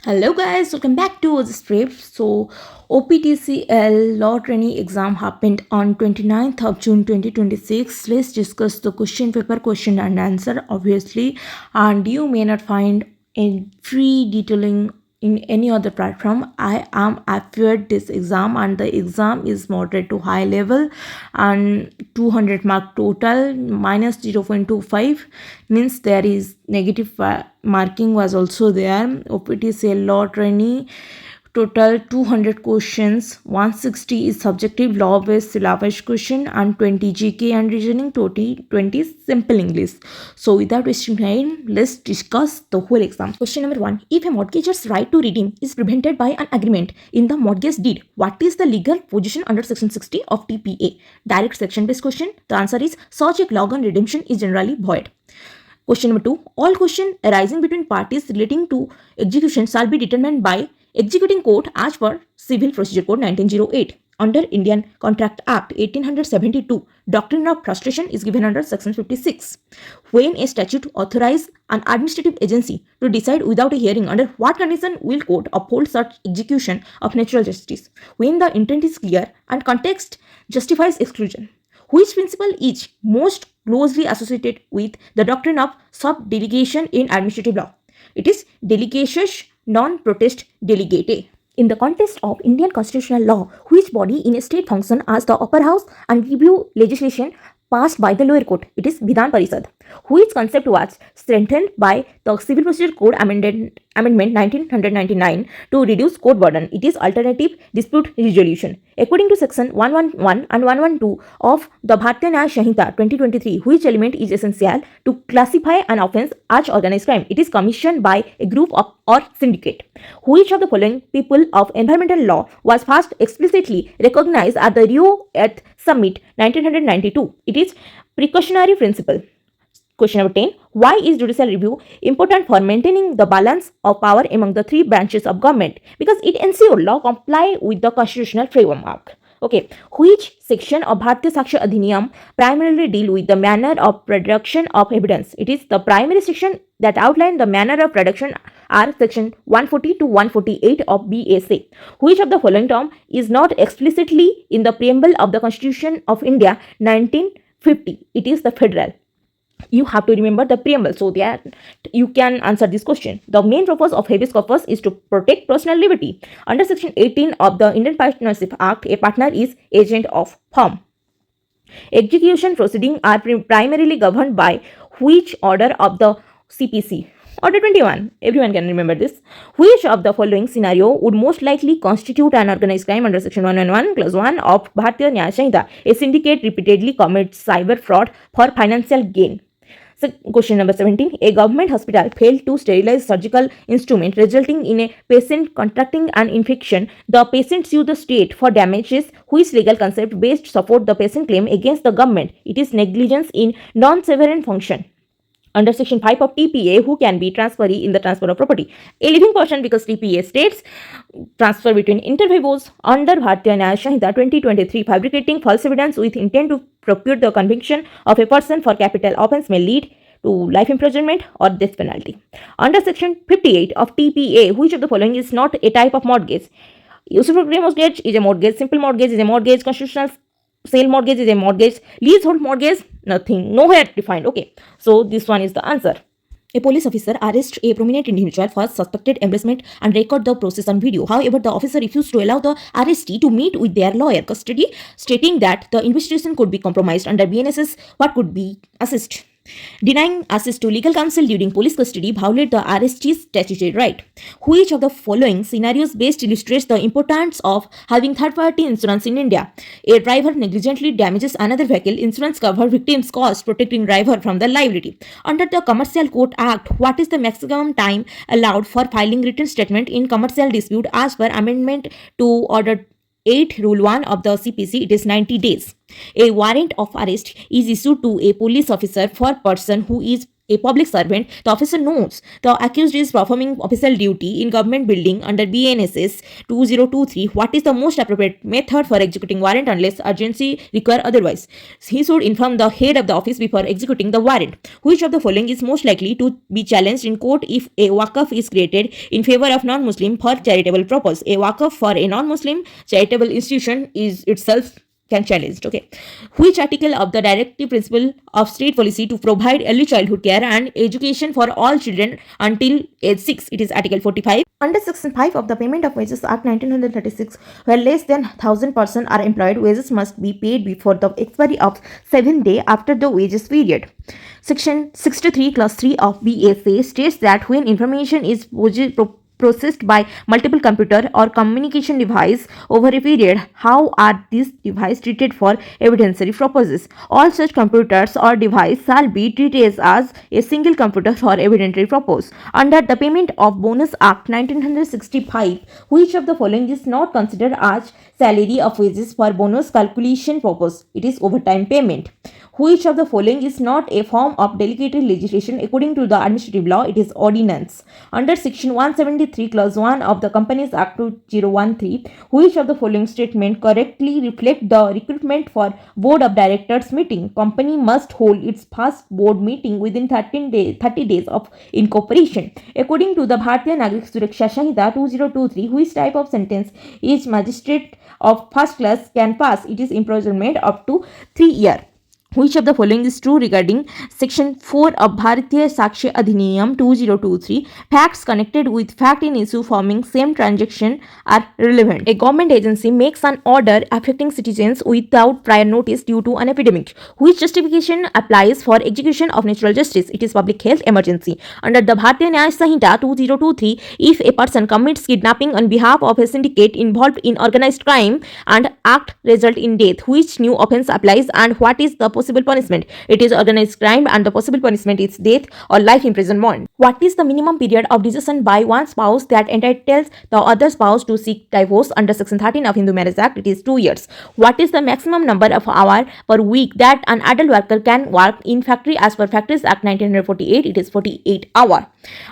Hello guys, welcome back to the script. So OPTCL law training exam happened on 29th of June 2026. Let's discuss the question paper, question and answer obviously, and you may not find a free detailing in any other platform. I am appeared this exam and the exam is moderate to high level and 200 mark total minus 0.25 means there is negative marking was also there. OPTCL law trainee total 200 questions, 160 is subjective law based syllabus question and 20 GK and reasoning, 20 simple English. So without wasting time, let's discuss the whole exam. Question number 1. If a mortgager's right to redeem is prevented by an agreement in the mortgage deed, what is the legal position under section 60 of TPA? Direct section based question. The answer is such a clause on redemption is generally void. Question number 2. All questions arising between parties relating to execution shall be determined by executing court as per Civil Procedure Code 1908. Under Indian Contract Act 1872, doctrine of frustration is given under section 56. When a statute authorizes an administrative agency to decide without a hearing, under what condition will court uphold such execution of natural justice? When the intent is clear and context justifies exclusion. Which principle is most closely associated with the doctrine of subdelegation in administrative law? It is delegatio non potest delegate. In the context of Indian constitutional law, which body in a state function as the upper house and review legislation passed by the lower court? It is Vidhan Parishad. Which concept was strengthened by the Civil Procedure Code Amendment 1999 to reduce court burden? It is alternative dispute resolution. According to section 111 and 112 of the Bharatiya Nyaya Sanhita 2023, which element is essential to classify an offence as organized crime? It is commissioned by a group of or syndicate. Which of the following people of environmental law was first explicitly recognized at the Rio Earth Summit 1992? It is precautionary principle. Question number 10. Why is judicial review important for maintaining the balance of power among the three branches of government? Because it ensures law comply with the constitutional framework. Okay, which section of Bharatiya Saksha Adhiniyam primarily deal with the manner of production of evidence? It is the primary section that outline the manner of production are section 140 to 148 of BSA. Which of the following term is not explicitly in the preamble of the Constitution of India 1950? It is the federal. You have to remember the preamble so that you can answer this question. The main purpose of habeas corpus is to protect personal liberty. Under section 18 of the Indian Partnership Act, a partner is agent of firm. Execution proceedings are primarily governed by which order of the CPC? Order 21. Everyone can remember this. Which of the following scenario would most likely constitute an organized crime under section 111 clause 1 of Bharatiya Nyaya Sanhita? A syndicate repeatedly commits cyber fraud for financial gain. So, question number 17. A government hospital failed to sterilize surgical instrument resulting in a patient contracting an infection. The patient sued the state for damages. Which legal concept based support the patient claim against the government? It is negligence in non-sovereign function. Under section 5 of TPA, who can be transferee in the transfer of property? A living person, because TPA states transfer between inter vivos. Under Bharatiya Nyaya Sanhita 2023, fabricating false evidence with intent to procure the conviction of a person for capital offence may lead to life imprisonment or death penalty. Under section 58 of TPA, which of the following is not a type of mortgage? Usufruct mortgage is a mortgage, simple mortgage is a mortgage, constitutional sale mortgage is a mortgage, leasehold mortgage, nothing, nowhere defined. Okay, so this one is the answer. A police officer arrests a prominent individual for suspected embezzlement and record the process on video. However, the officer refused to allow the arrestee to meet with their lawyer custody, stating that the investigation could be compromised. Under BNSS, what could be assist? Denying access to legal counsel during police custody violates the arrestee's statutory right. Which of the following scenarios best illustrates the importance of having third-party insurance in India? A driver negligently damages another vehicle. Insurance covers victims' costs, protecting driver from the liability. Under the Commercial Court Act, what is the maximum time allowed for filing written statement in commercial dispute as per amendment to Order 8 Rule 1 of the CPC? It is 90 days. A warrant of arrest is issued to a police officer for person who is a public servant, the officer knows the accused is performing official duty in government building under BNSS 2023. What is the most appropriate method for executing warrant unless urgency require otherwise? He should inform the head of the office before executing the warrant. Which of the following is most likely to be challenged in court if a waqf is created in favor of non-Muslim for charitable purpose? A waqf for a non-Muslim charitable institution is itself can challenge. Okay, which article of the directive principle of state policy to provide early childhood care and education for all children until age 6? It is article 45. Under section 5 of the Payment of Wages Act 1936, where less than 1,000 persons are employed, wages must be paid before the expiry of 7 days after the wages period. Section 63 clause 3 of BSA states that when information is processed by multiple computer or communication device over a period, how are these devices treated for evidentiary purposes? All such computers or device shall be treated as a single computer for evidentiary purpose. Under the Payment of Bonus Act 1965, which of the following is not considered as salary of wages for bonus calculation purpose? It is overtime payment. Which of the following is not a form of delegated legislation according to the administrative law? It is ordinance. Under section 173 clause 1 of the Companies Act 2013, which of the following statement correctly reflect the recruitment for board of directors meeting? Company must hold its first board meeting within 30 days of incorporation. According to the Bharatiya Nagrik Suraksha Sanhita 2023, which type of sentence each magistrate of first class can pass? It is imprisonment up to 3 years. Which of the following is true regarding Section 4 of Bharatiya Sakshi Adhiniyam 2023? Facts connected with fact in issue forming same transaction are relevant. A government agency makes an order affecting citizens without prior notice due to an epidemic. Which justification applies for execution of natural justice? It is public health emergency. Under the Bharatiya Nyaya Sanhita 2023, if a person commits kidnapping on behalf of a syndicate involved in organized crime and act result in death, which new offense applies and what is the possible punishment? It is organized crime and the possible punishment is death or life imprisonment. What is the minimum period of decision by one spouse that entitles the other spouse to seek divorce? Under section 13 of Hindu Marriage Act, it is 2 years. What is the maximum number of hours per week that an adult worker can work in factory as per Factories Act 1948? It is 48 hours.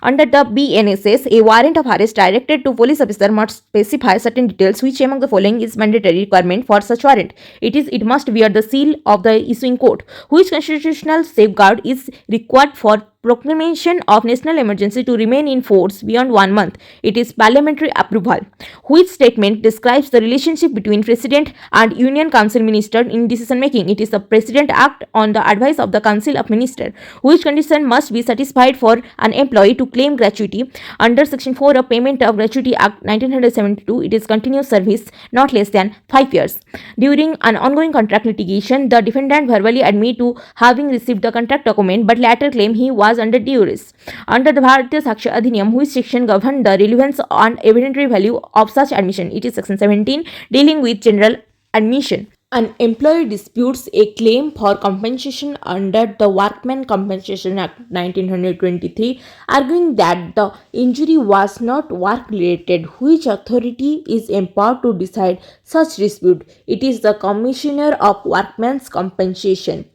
Under the BNSS, a warrant of arrest directed to police officer must specify certain details. Which among the following is mandatory requirement for such warrant? It must bear the seal of the issuing court. Which constitutional safeguard is required for proclamation of national emergency to remain in force beyond 1 month? It is parliamentary approval. Which statement describes the relationship between President and Union Council Minister in decision making? It is the President Act on the advice of the Council of Ministers. Which condition must be satisfied for an employee to claim gratuity? Under Section 4 of Payment of Gratuity Act 1972, it is continuous service not less than 5 years. During an ongoing contract litigation, the defendant verbally admit to having received the contract document but later claim he was under duress. Under the Bharatiya Sakshi Adhiniyam, which section govern the relevance and evidentiary value of such admission? It is section 17 dealing with general admission. An employee disputes a claim for compensation under the Workmen Compensation Act 1923, arguing that the injury was not work-related. Which authority is empowered to decide such dispute? It is the Commissioner of Workmen's Compensation.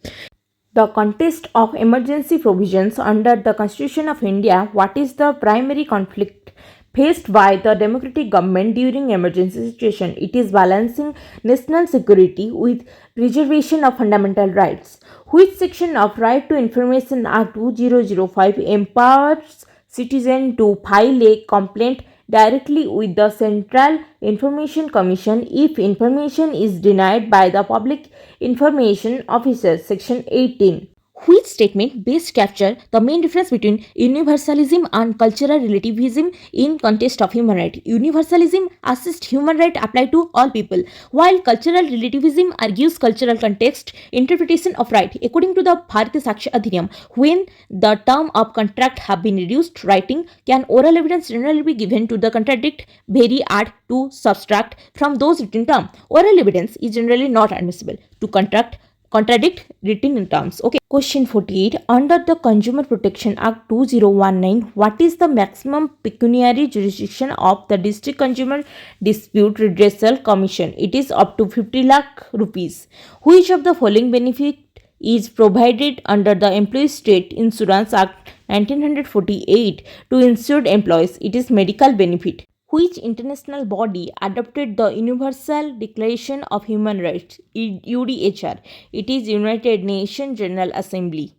The context of emergency provisions under the Constitution of India. What is the primary conflict faced by the democratic government during emergency situation? It is balancing national security with preservation of fundamental rights. Which section of Right to Information Act 2005 empowers citizen to file a complaint directly with the Central Information Commission if information is denied by the Public Information Officer? Section 18. Which statement best capture the main difference between universalism and cultural relativism in context of human right? Universalism assists human right apply to all people, while cultural relativism argues cultural context interpretation of right. According to the Bharatiya Sakshi Adhiniyam, when the term of contract have been reduced writing, can oral evidence generally be given to the contradict, vary, add to, subtract from those written term? Oral evidence is generally not admissible to contradict written terms. Okay. Question 48. Under the Consumer Protection Act 2019, what is the maximum pecuniary jurisdiction of the District Consumer Dispute Redressal Commission? It is up to 50 lakh rupees. Which of the following benefit is provided under the Employee State Insurance Act 1948 to insured employees. It is medical benefit. Which international body adopted the Universal Declaration of Human Rights, UDHR? It is United Nations General Assembly.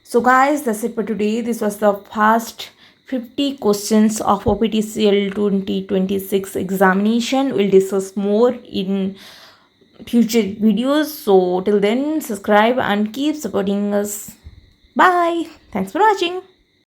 So guys, that's it for today. This was the first 50 questions of OPTCL 2026 examination. We'll discuss more in future videos. So till then, subscribe and keep supporting us. Bye. Thanks for watching.